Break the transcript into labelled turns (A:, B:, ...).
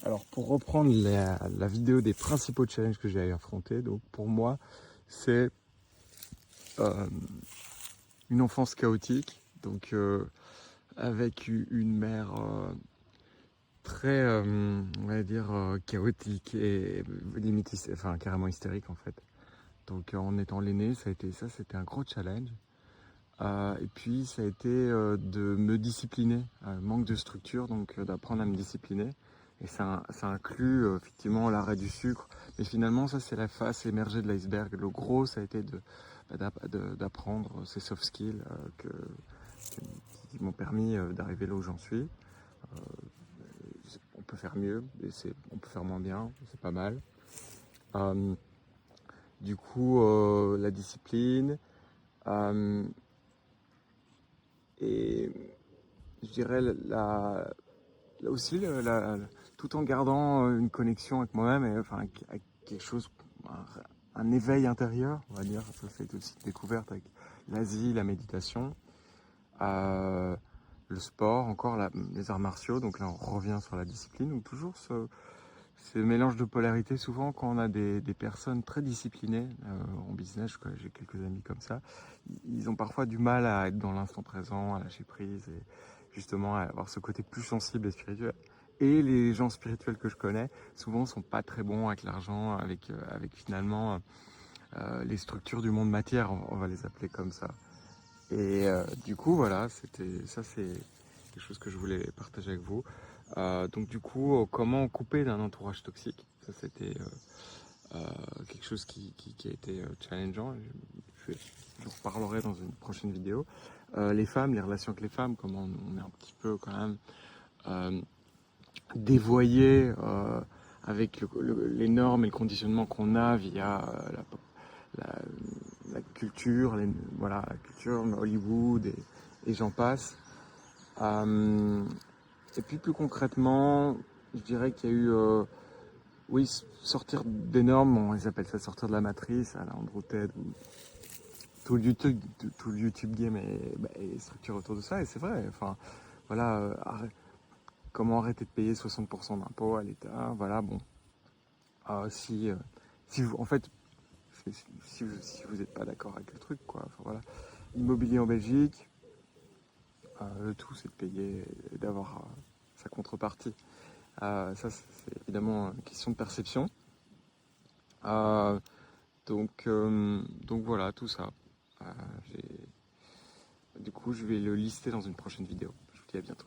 A: Alors pour reprendre la vidéo des principaux challenges que j'ai à affronter, donc pour moi c'est euh, une enfance chaotique, donc avec une mère très, on va dire, chaotique et limite, enfin carrément hystérique en fait. Donc en étant l'aîné, c'était un gros challenge. Et puis ça a été de me discipliner, manque de structure, donc d'apprendre à me discipliner. Et ça inclut effectivement l'arrêt du sucre. Mais finalement, ça c'est la face émergée de l'iceberg. Le gros, ça a été d'apprendre ces soft skills qui m'ont permis d'arriver là où j'en suis. On peut faire mieux, on peut faire moins bien, c'est pas mal. Euh, du coup, la discipline. Euh, et je dirais là aussi, tout en gardant une connexion avec moi-même, et enfin avec quelque chose, un éveil intérieur, on va dire. Ça c'est aussi une découverte avec l'Asie, la méditation, euh, le sport, encore les arts martiaux. Donc là, on revient sur la discipline. Donc toujours ce mélange de polarité. Souvent, quand on a des personnes très disciplinées en business, j'ai quelques amis comme ça, ils ont parfois du mal à être dans l'instant présent, à lâcher prise et justement à avoir ce côté plus sensible et spirituel. Et les gens spirituels que je connais, souvent, sont pas très bons avec l'argent, avec finalement les structures du monde matière, on va les appeler comme ça. Et du coup, voilà, c'est quelque chose que je voulais partager avec vous. Donc du coup, comment couper d'un entourage toxique? Ça, c'était quelque chose qui a été challengeant. Je vous reparlerai dans une prochaine vidéo. Les femmes, les relations avec les femmes, comment on est un petit peu quand même euh, dévoyé avec les normes et le conditionnement qu'on a via la, la culture, voilà, la culture, Hollywood et j'en passe. Et puis plus concrètement, je dirais qu'il y a eu, oui, sortir des normes, ils appellent ça sortir de la matrice, à la Andrew Tate, tout le YouTube game est structuré autour de ça, et c'est vrai, enfin, voilà, comment arrêter de payer 60% d'impôts à l'État, voilà, bon, si vous, en fait, si vous n'êtes pas d'accord avec le truc, quoi, enfin, voilà, immobilier en Belgique, le tout c'est de payer et d'avoir sa contrepartie. Ça, c'est évidemment une question de perception. Euh, donc voilà, tout ça. Euh, du coup, je vais le lister dans une prochaine vidéo. Je vous dis à bientôt.